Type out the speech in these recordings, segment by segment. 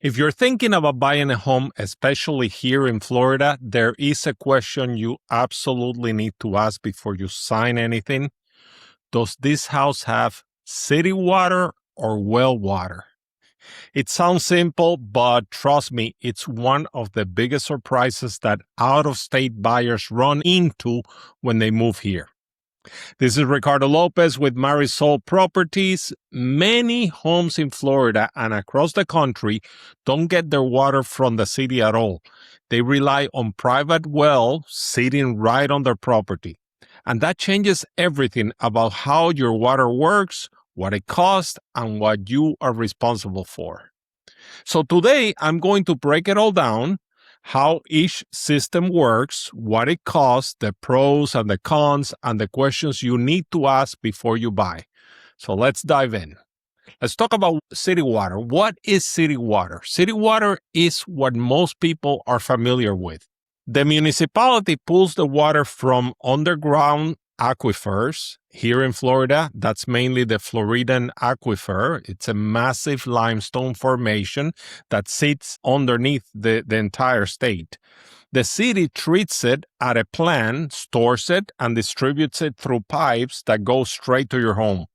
If you're thinking about buying a home, especially here in Florida, there is a question you absolutely need to ask before you sign anything. Does this house have city water or well water? It sounds simple, but trust me, it's one of the biggest surprises that out-of-state buyers run into when they move here. This is Ricardo Lopez with Marisol Properties. Many homes in Florida and across the country don't get their water from the city at all. They rely on private wells sitting right on their property. And that changes everything about how your water works, what it costs, and what you are responsible for. So today, I'm going to break it all down, how each system works, what it costs, the pros and the cons, and the questions you need to ask before you buy. So let's dive in. Let's talk about city water. What is city water? City water is what most people are familiar with. The municipality pulls the water from underground aquifers. Here in Florida, that's mainly the Floridan aquifer. It's a massive limestone formation that sits underneath the entire state. The city treats it at a plant, stores it, and distributes it through pipes that go straight to your home.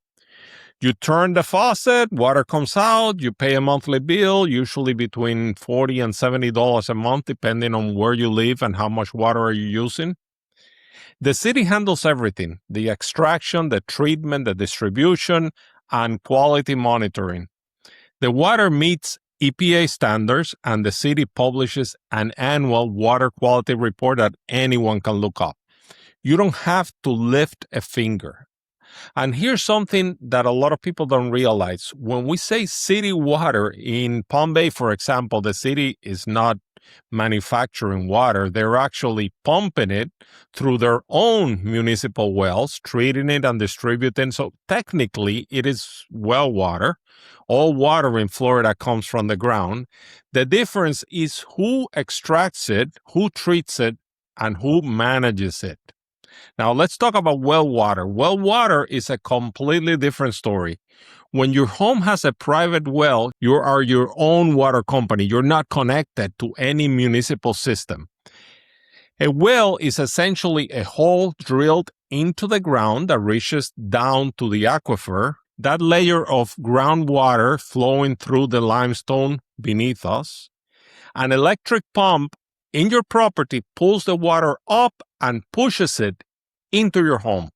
You turn the faucet, water comes out, you pay a monthly bill, usually between $40 and $70 a month, depending on where you live and how much water are you using. The city handles everything: the extraction, the treatment, the distribution, and quality monitoring. The water meets EPA standards, and the city publishes an annual water quality report that anyone can look up. You don't have to lift a finger. And here's something that a lot of people don't realize. When we say city water in Palm Bay, for example, the city is not manufacturing water. They're actually pumping it through their own municipal wells, treating it and distributing. So technically, it is well water. All water in Florida comes from the ground. The difference is who extracts it, who treats it, and who manages it. Now, let's talk about well water. Well water is a completely different story. When your home has a private well, you are your own water company. You're not connected to any municipal system. A well is essentially a hole drilled into the ground that reaches down to the aquifer. That layer of groundwater flowing through the limestone beneath us. An electric pump in your property pulls the water up and pushes it into your home.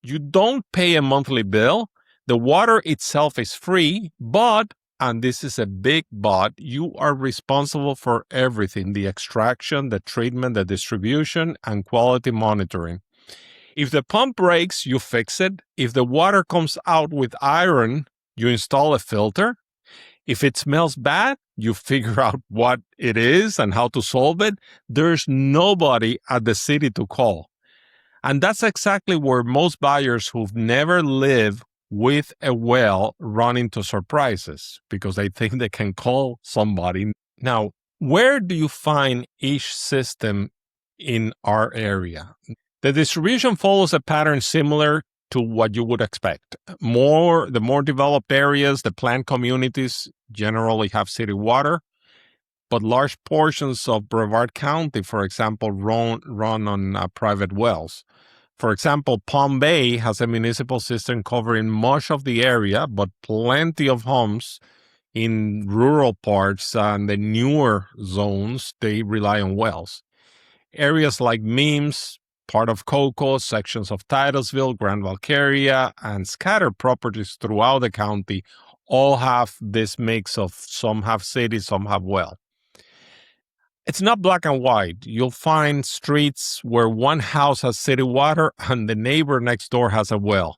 You don't pay a monthly bill. The water itself is free, but, and this is a big but, you are responsible for everything: the extraction, the treatment, the distribution, and quality monitoring. If the pump breaks, you fix it. If the water comes out with iron, you install a filter. If it smells bad, you figure out what it is and how to solve it. There's nobody at the city to call. And that's exactly where most buyers who've never lived with a well run into surprises, because they think they can call somebody. Now, where do you find each system in our area? The distribution follows a pattern similar to what you would expect. The more developed areas, the planned communities generally have city water, but large portions of Brevard County, for example, run on private wells. For example, Palm Bay has a municipal system covering much of the area, but plenty of homes in rural parts and the newer zones, they rely on wells. Areas like Mims, part of Cocoa, sections of Titusville, Grand Valkyria, and scattered properties throughout the county all have this mix of some have city, some have well. It's not black and white. You'll find streets where one house has city water and the neighbor next door has a well.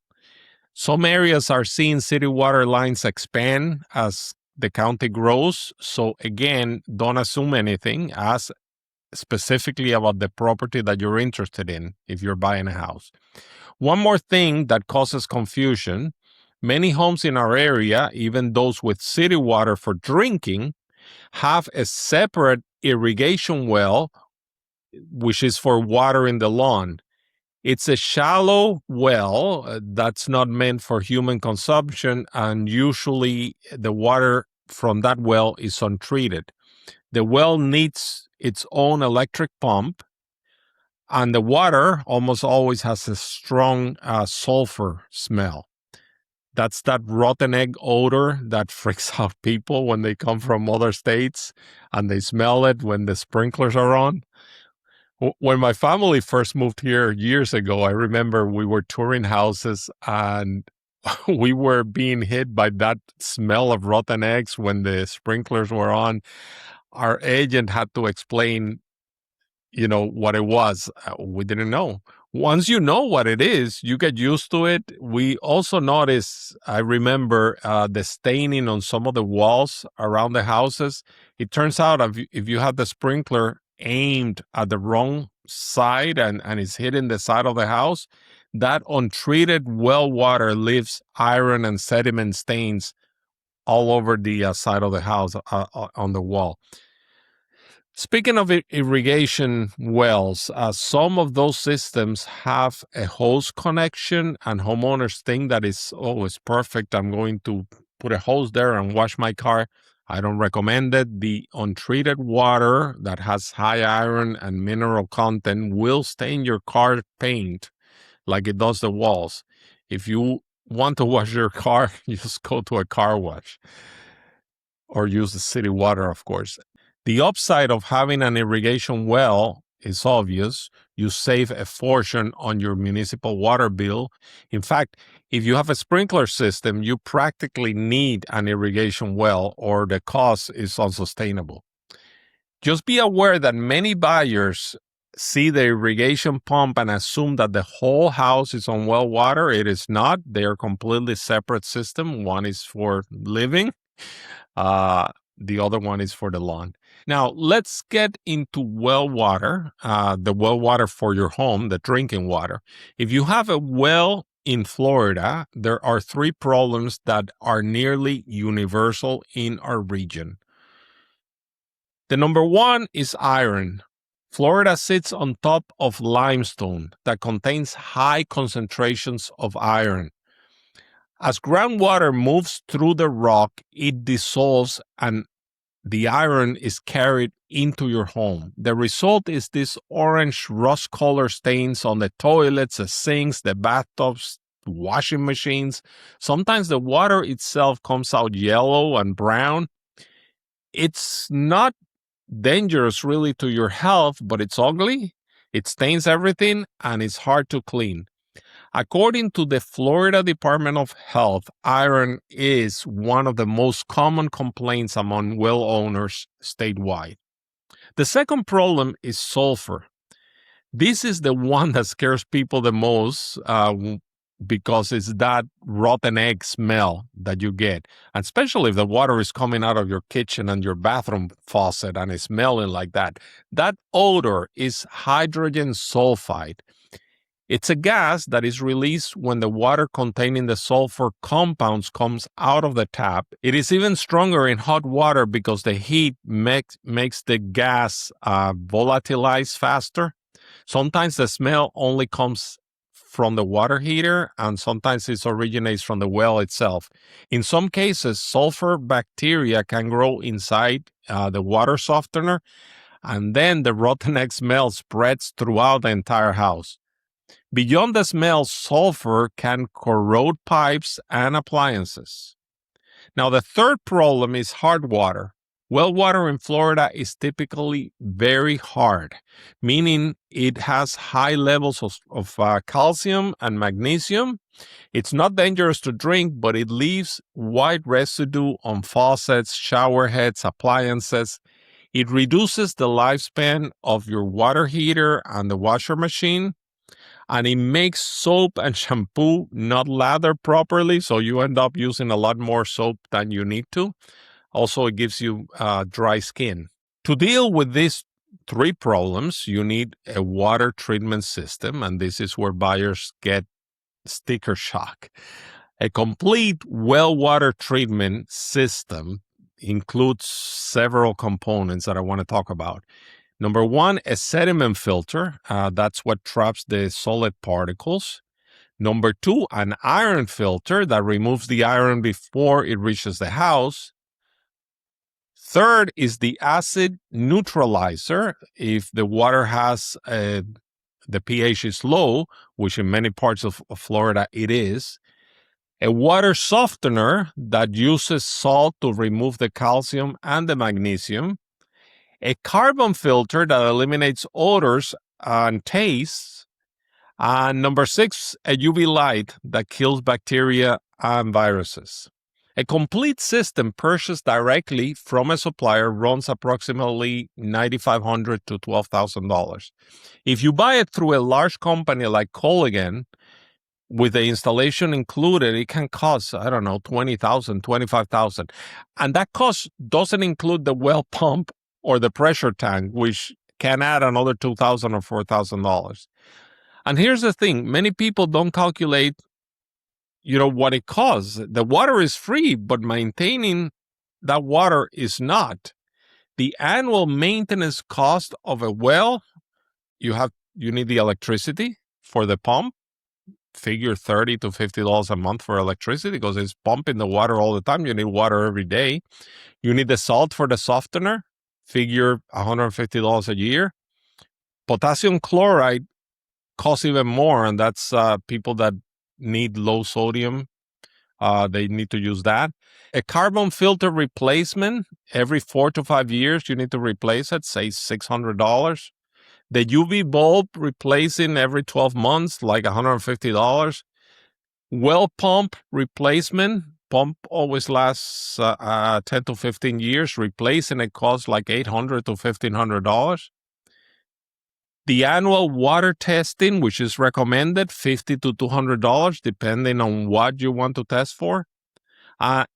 Some areas are seeing city water lines expand as the county grows. So again, don't assume anything. Ask specifically about the property that you're interested in if you're buying a house. One more thing that causes confusion: many homes in our area, even those with city water for drinking, have a separate irrigation well, which is for watering the lawn. It's a shallow well that's not meant for human consumption, and usually the water from that well is untreated. The well needs its own electric pump, and the water almost always has a strong sulfur smell. That's that rotten egg odor that freaks out people when they come from other states and they smell it when the sprinklers are on. When my family first moved here years ago, I remember we were touring houses and we were being hit by that smell of rotten eggs when the sprinklers were on. Our agent had to explain, what it was. We didn't know. Once you know what it is, you get used to it. We also noticed, I remember the staining on some of the walls around the houses. It turns out if you have the sprinkler aimed at the wrong side and it's hitting the side of the house, that untreated well water leaves iron and sediment stains all over the side of the house on the wall. Speaking of irrigation wells, some of those systems have a hose connection, and homeowners think that it's perfect. I'm going to put a hose there and wash my car. I don't recommend it. The untreated water that has high iron and mineral content will stain your car paint like it does the walls. If you want to wash your car, you just go to a car wash or use the city water, of course. The upside of having an irrigation well is obvious. You save a fortune on your municipal water bill. In fact, if you have a sprinkler system, you practically need an irrigation well or the cost is unsustainable. Just be aware that many buyers see the irrigation pump and assume that the whole house is on well water. It is not. They are completely separate system. One is for living. The other one is for the lawn. Now, let's get into well water, the well water for your home, the drinking water. If you have a well in Florida, there are 3 problems that are nearly universal in our region. The number 1 is iron. Florida sits on top of limestone that contains high concentrations of iron. As groundwater moves through the rock, it dissolves and the iron is carried into your home. The result is these orange rust-colored stains on the toilets, the sinks, the bathtubs, washing machines. Sometimes the water itself comes out yellow and brown. It's not dangerous really to your health, but it's ugly. It stains everything and it's hard to clean. According to the Florida Department of Health, iron is one of the most common complaints among well owners statewide. The second problem is sulfur. This is the one that scares people the most because it's that rotten egg smell that you get, and especially if the water is coming out of your kitchen and your bathroom faucet and it's smelling like that. That odor is hydrogen sulfide. It's a gas that is released when the water containing the sulfur compounds comes out of the tap. It is even stronger in hot water because the heat makes the gas volatilize faster. Sometimes the smell only comes from the water heater, and sometimes it originates from the well itself. In some cases, sulfur bacteria can grow inside the water softener, and then the rotten egg smell spreads throughout the entire house. Beyond the smell, sulfur can corrode pipes and appliances. Now, the third problem is hard water. Well water in Florida is typically very hard, meaning it has high levels of calcium and magnesium. It's not dangerous to drink, but it leaves white residue on faucets, shower heads, appliances. It reduces the lifespan of your water heater and the washer machine. And it makes soap and shampoo not lather properly, so you end up using a lot more soap than you need to. Also, it gives you dry skin. To deal with these 3 problems, you need a water treatment system, and this is where buyers get sticker shock. A complete well water treatment system includes several components that I want to talk about. Number 1, a sediment filter. That's what traps the solid particles. Number 2, an iron filter that removes the iron before it reaches the house. Third is the acid neutralizer. If the water has the pH is low, which in many parts of Florida it is, a water softener that uses salt to remove the calcium and the magnesium, a carbon filter that eliminates odors and tastes, and number 6, a UV light that kills bacteria and viruses. A complete system purchased directly from a supplier runs approximately $9,500 to $12,000. If you buy it through a large company like Colligan, with the installation included, it can cost, I don't know, $20,000, $25,000. And that cost doesn't include the well pump or the pressure tank, which can add another $2,000 or $4,000. And here's the thing, many people don't calculate, what it costs. The water is free, but maintaining that water is not. The annual maintenance cost of a well, you need the electricity for the pump. Figure $30 to $50 a month for electricity because it's pumping the water all the time. You need water every day. You need the salt for the softener. Figure $150 a year. Potassium chloride costs even more, and that's people that need low sodium. They need to use that. A carbon filter replacement, every 4 to 5 years, you need to replace it, say $600. The UV bulb replacing every 12 months, like $150. Well pump replacement, pump always lasts 10 to 15 years. Replacing it costs like $800 to $1,500. The annual water testing, which is recommended, $50 to $200, depending on what you want to test for.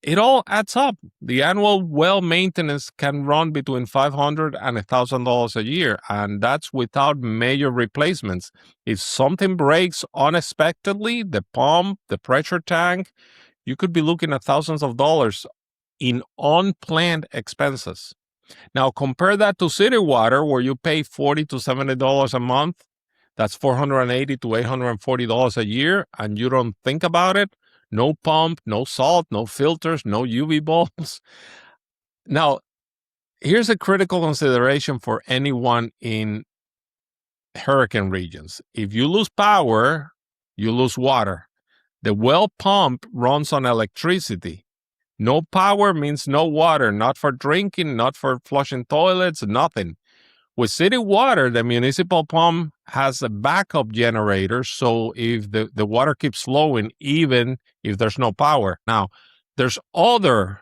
It all adds up. The annual well maintenance can run between $500 and $1,000 a year, and that's without major replacements. If something breaks unexpectedly, the pump, the pressure tank, you could be looking at thousands of dollars in unplanned expenses. Now, compare that to city water, where you pay $40 to $70 a month. That's $480 to $840 a year, and you don't think about it. No pump, no salt, no filters, no UV bulbs. Now, here's a critical consideration for anyone in hurricane regions. If you lose power, you lose water. The well pump runs on electricity. No power means no water, not for drinking, not for flushing toilets, nothing. With city water, the municipal pump has a backup generator, so if the water keeps flowing, even if there's no power. Now, there's other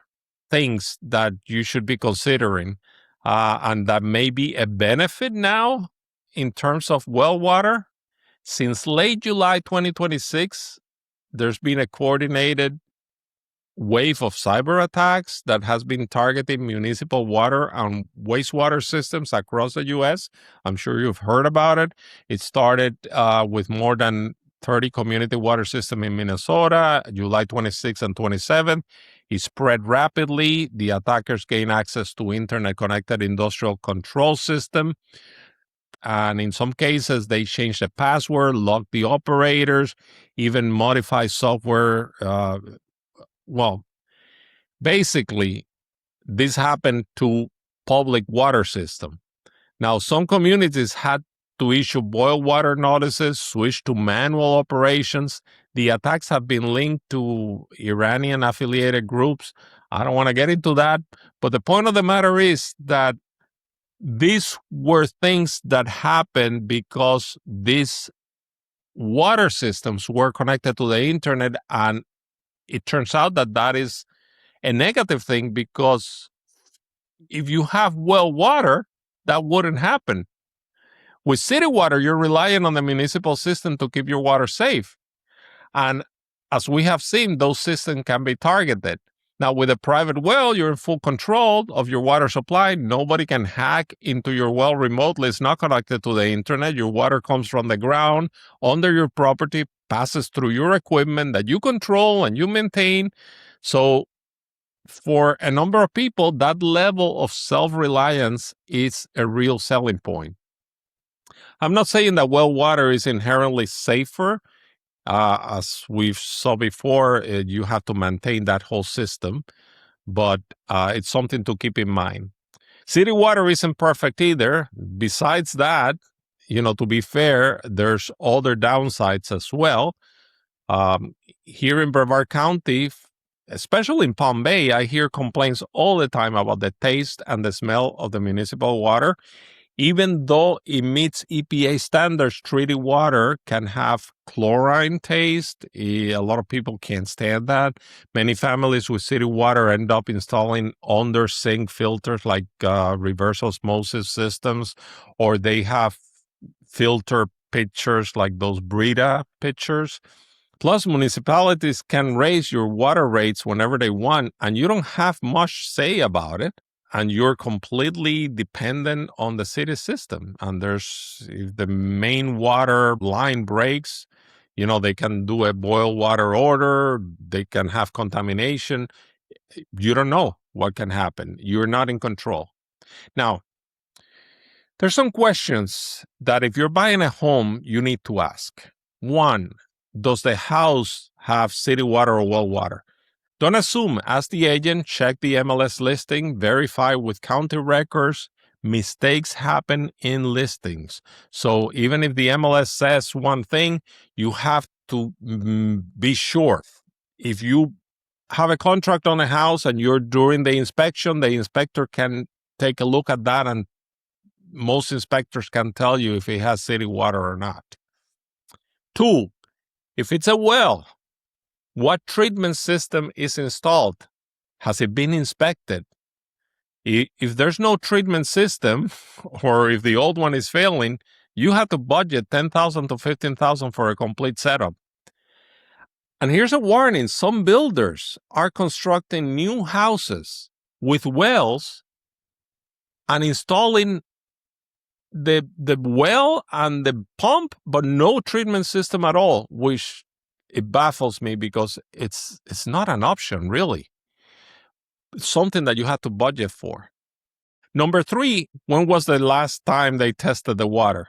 things that you should be considering, and that may be a benefit now in terms of well water. Since late July 2026, there's been a coordinated wave of cyber attacks that has been targeting municipal water and wastewater systems across the U.S. I'm sure you've heard about it. It started with more than 30 community water systems in Minnesota, July 26 and 27. It spread rapidly. The attackers gained access to internet-connected industrial control system. And in some cases, they changed the password, locked the operators, even modified software. Basically, this happened to public water system. Now, some communities had to issue boil water notices, switch to manual operations. The attacks have been linked to Iranian-affiliated groups. I don't want to get into that, but the point of the matter is that these were things that happened because these water systems were connected to the internet, and it turns out that that is a negative thing, because if you have well water, that wouldn't happen. With city water, you're relying on the municipal system to keep your water safe. And as we have seen, those systems can be targeted. Now, with a private well, you're in full control of your water supply. Nobody can hack into your well remotely. It's not connected to the internet. Your water comes from the ground under your property, passes through your equipment that you control and you maintain. So for a number of people, that level of self-reliance is a real selling point. I'm not saying that well water is inherently safer. As we've saw before, you have to maintain that whole system. but it's something to keep in mind. City water isn't perfect either. Besides that, to be fair, there's other downsides as well. Here in Brevard County, especially in Palm Bay, I hear complaints all the time about the taste and the smell of the municipal water. Even though it meets EPA standards, treated water can have chlorine taste. A lot of people can't stand that. Many families with city water end up installing under sink filters like reverse osmosis systems, or they have filter pitchers like those Brita pitchers. Plus, municipalities can raise your water rates whenever they want, and you don't have much say about it. And you're completely dependent on the city system. And if the main water line breaks, they can do a boil water order. They can have contamination. You don't know what can happen. You're not in control. Now, there's some questions that if you're buying a home, you need to ask. One, does the house have city water or well water? Don't assume. Ask the agent, check the MLS listing, verify with county records. Mistakes happen in listings. So even if the MLS says one thing, you have to be sure. If you have a contract on a house and you're during the inspection, the inspector can take a look at that, and most inspectors can tell you if it has city water or not. Two, if it's a well, what treatment system is installed? Has it been inspected? If there's no treatment system, or if the old one is failing, you have to budget $10,000 to $15,000 for a complete setup. And here's a warning. Some builders are constructing new houses with wells and installing the well and the pump, but no treatment system at all, which it baffles me because it's not an option, really. It's something that you have to budget for. Number three, when was the last time they tested the water?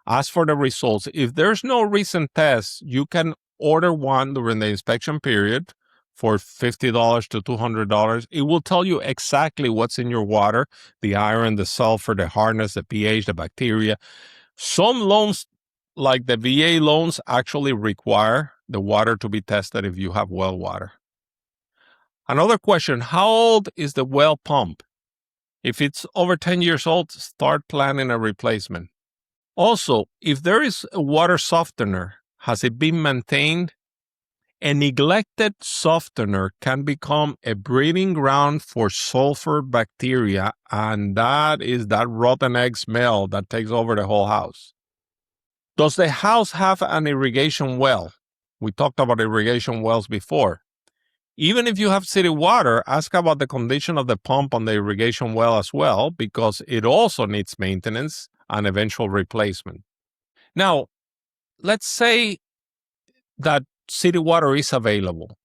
Ask for the results. If there's no recent tests, you can order one during the inspection period for $50 to $200. It will tell you exactly what's in your water, the iron, the sulfur, the hardness, the pH, the bacteria. Some loans, like the VA loans, actually require the water to be tested if you have well water. Another question, how old is the well pump? If it's over 10 years old, start planning a replacement. Also, if there is a water softener, has it been maintained? A neglected softener can become a breeding ground for sulfur bacteria, and that is that rotten egg smell that takes over the whole house. Does the house have an irrigation well? We talked about irrigation wells before. Even if you have city water, ask about the condition of the pump on the irrigation well as well, because it also needs maintenance and eventual replacement. Now, let's say that city water is available.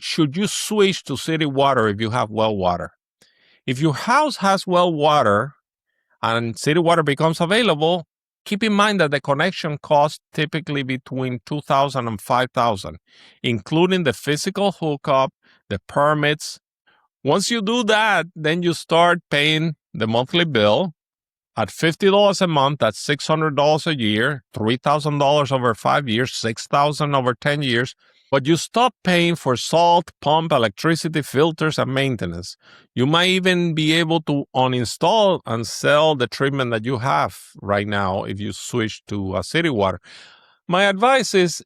Should you switch to city water if you have well water? If your house has well water and city water becomes available, keep in mind that the connection costs typically between $2,000 and $5,000, including the physical hookup, the permits. Once you do that, then you start paying the monthly bill. At $50 a month, that's $600 a year, $3,000 over 5 years, $6,000 over 10 years. But you stop paying for salt, pump, electricity, filters, and maintenance. You might even be able to uninstall and sell the treatment that you have right now if you switch to city water. My advice is,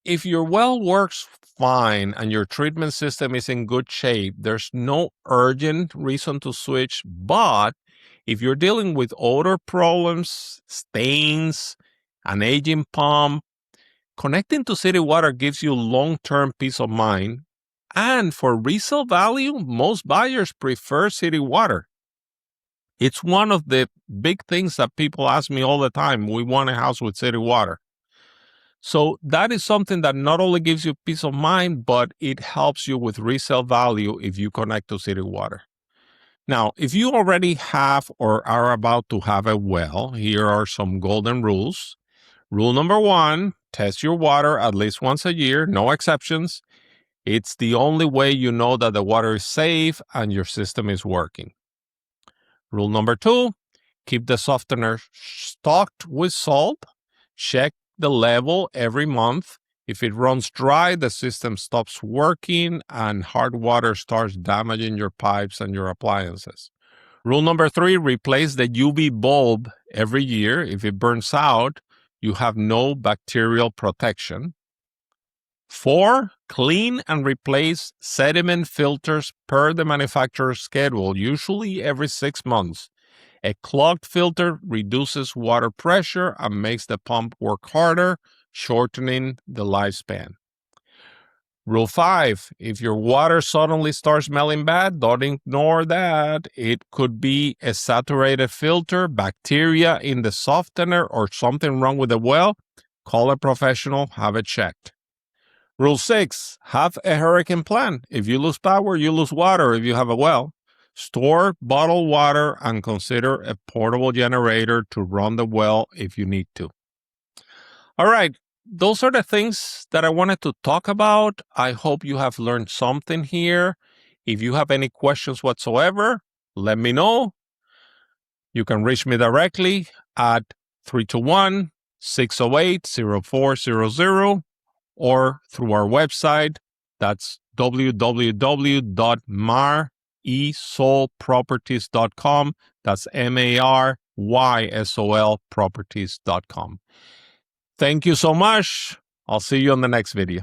if your well works fine and your treatment system is in good shape, there's no urgent reason to switch. But if you're dealing with odor problems, stains, an aging pump, connecting to city water gives you long-term peace of mind. And for resale value, most buyers prefer city water. It's one of the big things that people ask me all the time. We want a house with city water. So that is something that not only gives you peace of mind, but it helps you with resale value if you connect to city water. Now, if you already have or are about to have a well, here are some golden rules. Rule number one, test your water at least once a year, no exceptions. It's the only way you know that the water is safe and your system is working. Rule number 2, keep the softener stocked with salt. Check the level every month. If it runs dry, the system stops working and hard water starts damaging your pipes and your appliances. Rule number 3, replace the UV bulb every year. If it burns out, you have no bacterial protection. 4, clean and replace sediment filters per the manufacturer's schedule, usually every 6 months. A clogged filter reduces water pressure and makes the pump work harder, shortening the lifespan. Rule 5, if your water suddenly starts smelling bad, don't ignore that. It could be a saturated filter, bacteria in the softener, or something wrong with the well. Call a professional, have it checked. Rule 6, have a hurricane plan. If you lose power, you lose water if you have a well. Store bottled water and consider a portable generator to run the well if you need to. All right, those are the things that I wanted to talk about. I hope you have learned something here. If you have any questions whatsoever, let me know. You can reach me directly at 321-608-0400 or through our website. That's www.marysol.properties.com. That's MARYSOL properties.com. Thank you so much. I'll see you on the next video.